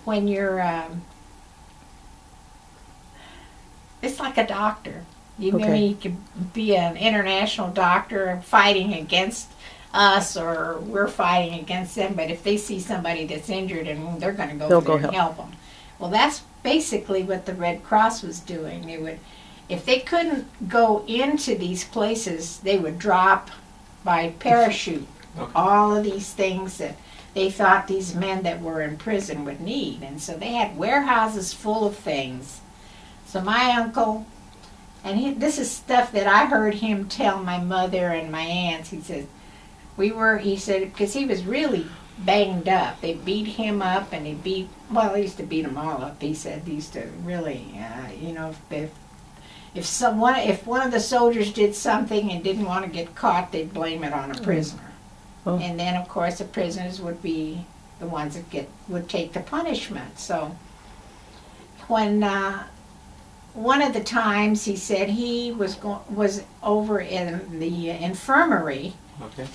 when you're, it's like a doctor. You Okay. maybe you could be an international doctor fighting against us, or we're fighting against them. But if they see somebody that's injured, and they're going to go They'll over there go and help them. Well, that's basically what the Red Cross was doing. They would, if they couldn't go into these places, they would drop by parachute Okay. all of these things that they thought these men that were in prison would need. And so they had warehouses full of things. So my uncle, and this is stuff that I heard him tell my mother and my aunts. He said, he said, because he was really banged up. They beat him up, and they used to beat them all up. He said they used to really, if one of the soldiers did something and didn't want to get caught, they'd blame it on a prisoner. Oh. And then, of course, the prisoners would be the ones that would take the punishment. So when one of the times he said he was over in the infirmary, Okay.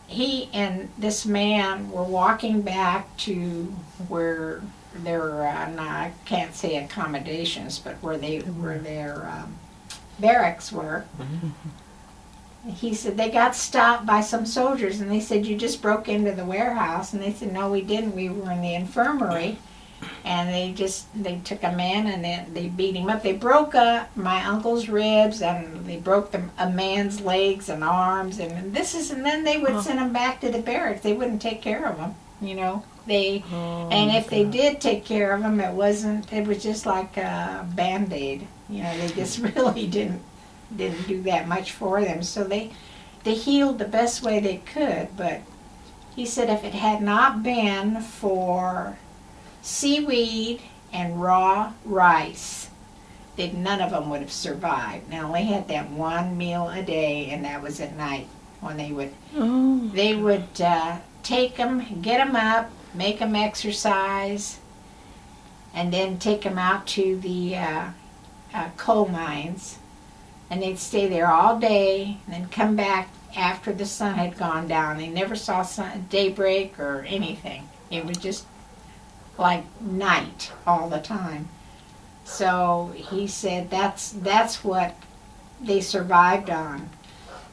he and this man were walking back to where their I can't say accommodations, but where their barracks were. Mhm. He said they got stopped by some soldiers, and they said, "You just broke into the warehouse." And they said, "No, we didn't. We were in the infirmary." And they took a man, and they beat him up. They broke my uncle's ribs, and they broke a man's legs and arms, and then they would send him back to the barracks. They wouldn't take care of him, and if they did take care of him, it was just like a Band-Aid. They just really didn't do that much for them. So they healed the best way they could. But he said if it had not been for seaweed and raw rice, that none of them would have survived. Now they had that one meal a day, and that was at night when they would take them, get them up, make them exercise, and then take them out to the coal mines. And they'd stay there all day, and then come back after the sun had gone down. They never saw daybreak or anything. It was just like night all the time. So he said that's what they survived on.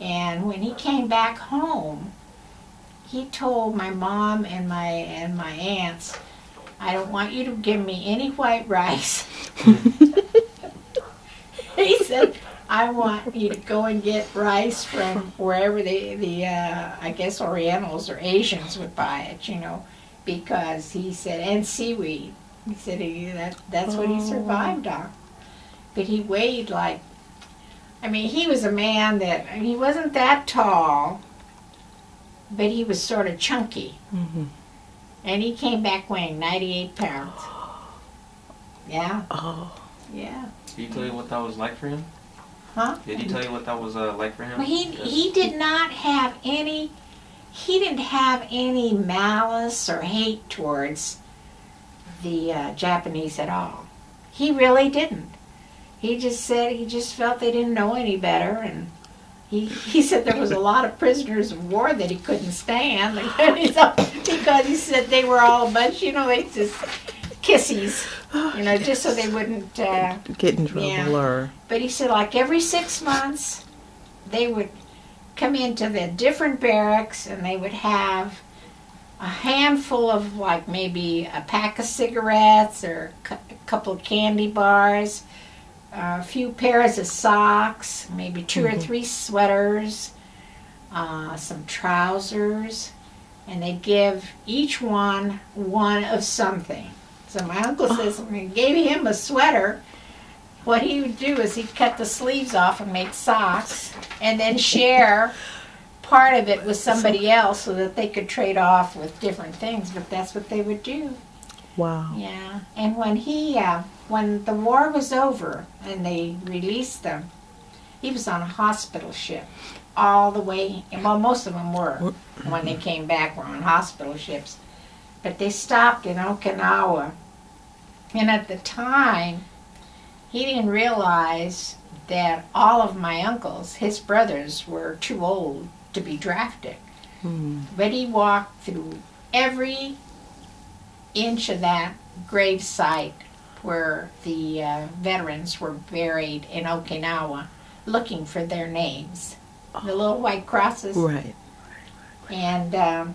And when he came back home, he told my mom and my aunts, "I don't want you to give me any white rice." He said, "I want you to go and get rice from wherever the I guess Orientals or Asians would buy it, because," he said, "and seaweed." He said that's what he survived on. But he weighed he was a man that, he wasn't that tall, but he was sort of chunky. Mm-hmm. And he came back weighing 98 pounds. Yeah. Oh. Yeah. Did he tell you what that was like for him? Huh? Did he tell you what that was like for him? Well, he did not have any, he didn't have any malice or hate towards the Japanese at all. He really didn't. He just said he just felt they didn't know any better, and he said there was a lot of prisoners of war that he couldn't stand because he said they were all a bunch, they just kissies, just so they wouldn't get in trouble. yeah. Or But he said like every 6 months they would come into the different barracks, and they would have a handful of maybe a pack of cigarettes or a couple of candy bars, a few pairs of socks, maybe 2 or 3 sweaters, some trousers, and they give each one of something. So my uncle says when he gave him a sweater, what he would do is he'd cut the sleeves off and make socks, and then share part of it with somebody else so that they could trade off with different things. But that's what they would do. wow. Yeah. And when the war was over and they released them, he was on a hospital ship all the way. Well, most of them were. When they came back, were on hospital ships. But they stopped in Okinawa. And at the time, he didn't realize that all of my uncles, his brothers, were too old to be drafted. Mm. But he walked through every inch of that grave site where the veterans were buried in Okinawa, looking for their names. The little white crosses. Right. And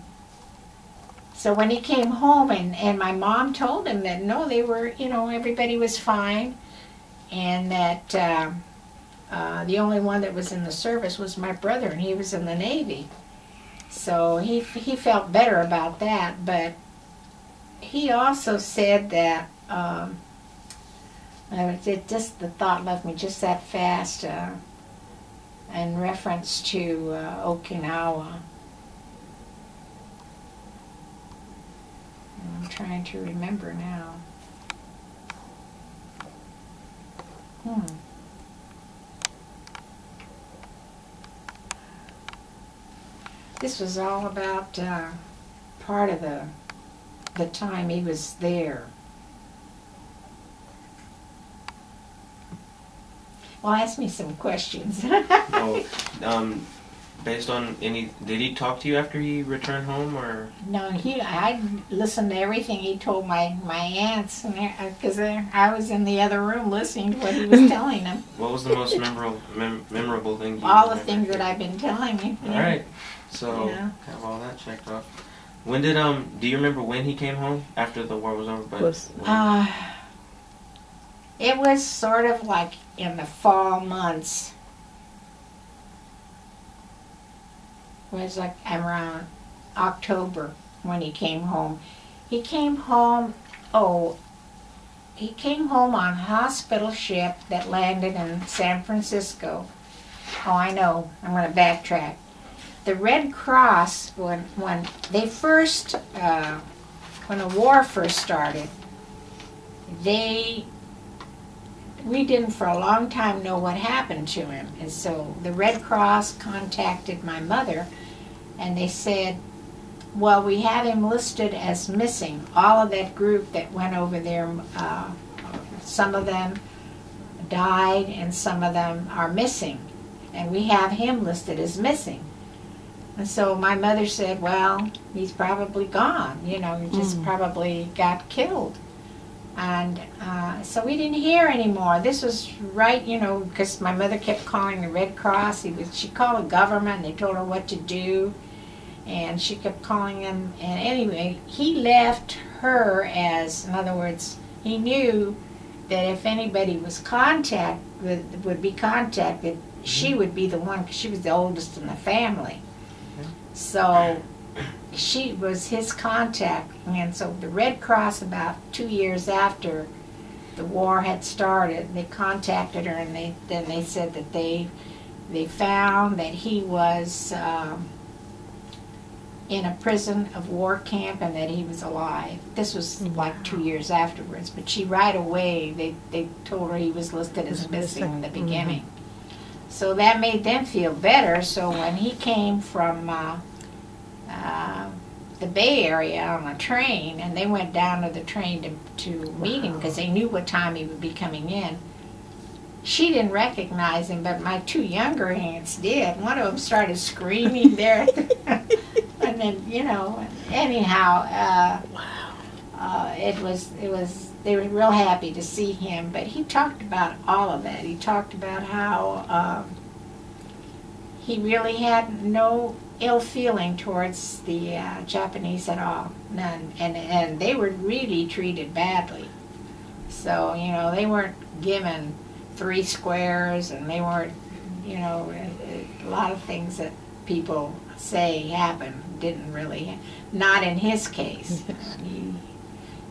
so when he came home, and my mom told him that no, they were, everybody was fine, and that the only one that was in the service was my brother, and he was in the Navy. So he felt better about that, but he also said that the thought left me just that fast in reference to Okinawa. I'm trying to remember now. This was all about part of the time he was there. Well, ask me some questions. Based on did he talk to you after he returned home, or? No, I listened to everything he told my aunts, because I was in the other room listening to what he was telling them. What was the most memorable thing? All the things that I've been telling you. All right, so have all that checked off. When did do you remember when he came home after the war was over? It was sort of like in the fall months. It was like around October when he came home. He came home on a hospital ship that landed in San Francisco. Oh, I know. I'm going to backtrack. The Red Cross, when they first, when the war first started, we didn't for a long time know what happened to him. And so the Red Cross contacted my mother, and they said, well, we have him listed as missing. All of that group that went over there, some of them died and some of them are missing. And we have him listed as missing. And so my mother said, well, he's probably gone. He just probably got killed. And so we didn't hear anymore. This was right, because my mother kept calling the Red Cross. She called the government, and they told her what to do. And she kept calling them. And anyway, he left her in other words, he knew that if anybody would be contacted, she would be the one, because she was the oldest in the family. So she was his contact, and so the Red Cross, about 2 years after the war had started, they contacted her, and then they said that they found that he was in a prison of war camp and that he was alive. This was like 2 years afterwards, but she right away, they told her he was listed as missing in the beginning. So that made them feel better. So when he came from the Bay Area on a train, and they went down to the train to meet him because they knew what time he would be coming in, she didn't recognize him, but my two younger aunts did. One of them started screaming there. And then, anyhow, they were real happy to see him, but he talked about all of that. He talked about how he really had no ill feeling towards the Japanese at all, none, and they were really treated badly. So, they weren't given 3 squares, and they weren't, a lot of things that people say happened didn't really, not in his case.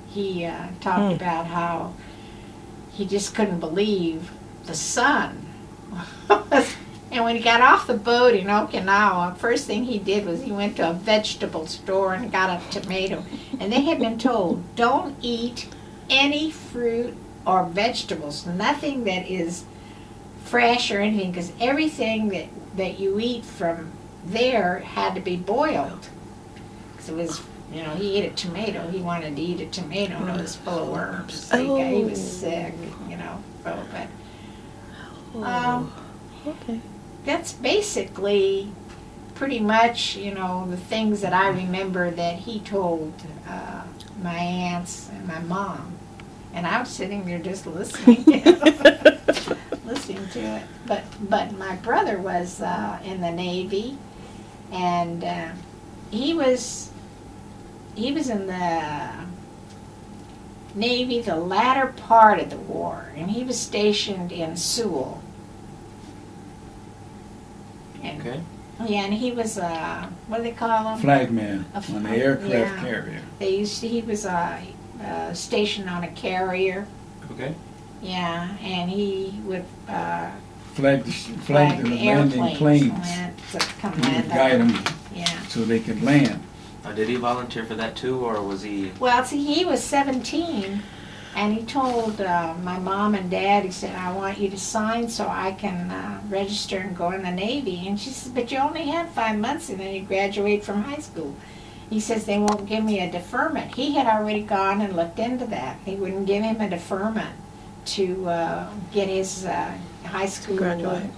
He talked about how he just couldn't believe the sun. And when he got off the boat in Okinawa, first thing he did was he went to a vegetable store and got a tomato. And they had been told, don't eat any fruit or vegetables, nothing that is fresh or anything, because everything that you eat from there had to be boiled. Because it was, he ate a tomato. He wanted to eat a tomato, and it was full of worms. So he was sick, but okay. that's basically pretty much, you know, the things that I remember that he told my aunts and my mom. And I was sitting there just listening, listening to it. But my brother was in the Navy, and he was in the Navy the latter part of the war, and he was stationed in Sewell. And, Okay. yeah, and he was what do they call him? Flagman A on the flag- aircraft yeah. carrier. He was stationed on a carrier. Okay. Yeah, and he would Flag flag the landing airplanes planes. to come He land would guide up. them Yeah. so they could land. Did he volunteer for that too, or was he? Well, see, he was 17, and he told my mom and dad, he said, I want you to sign so I can register and go in the Navy. And she said, but you only have 5 months and then you graduate from high school. He says, they won't give me a deferment. He had already gone and looked into that. They wouldn't give him a deferment to get his high school Graduate.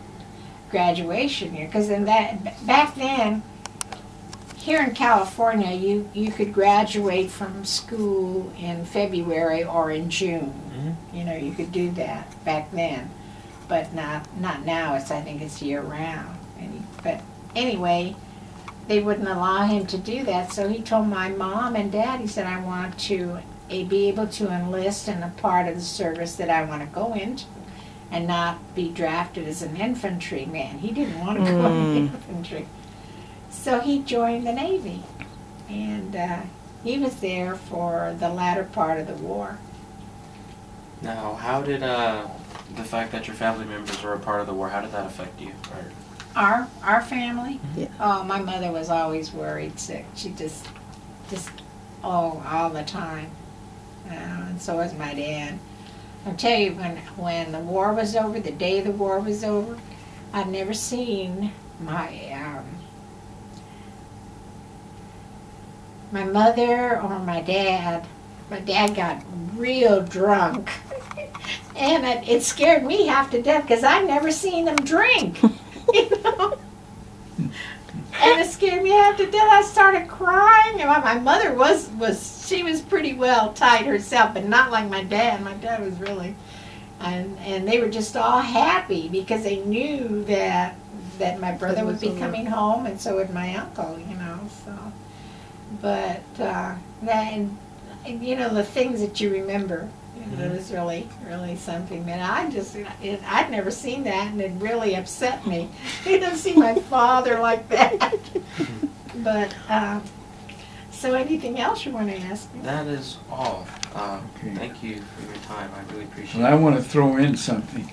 graduation year. Because back then, here in California, you could graduate from school in February or in June. Mhm. You know, you could do that back then, but not now. I think it's year round. But anyway, they wouldn't allow him to do that. So he told my mom and dad. He said, "I want to be able to enlist in a part of the service that I want to go into, and not be drafted as an infantryman." He didn't want to go in the infantry. So he joined the Navy, and he was there for the latter part of the war. Now, how did the fact that your family members were a part of the war, how did that affect you? Or, Our family? Yeah. Oh, my mother was always worried sick. She just all the time. And so was my dad. I'll tell you, when the war was over, the day the war was over, I've never seen my mother or my dad. My dad got real drunk, and it scared me half to death because I'd never seen him drink, you know. And it scared me half to death. I started crying. And my mother she was pretty well tight herself, but not like my dad. My dad was really, and they were just all happy because they knew that my brother would be coming home, and so would my uncle, you know. So, but and you know, the things that you remember, you know, it was really something that I'd never seen that, and it really upset me. I didn't see my father like that. But so anything else you want to ask me? that is all. Okay. Thank you for your time. I really appreciate Well, I it. want to throw in something.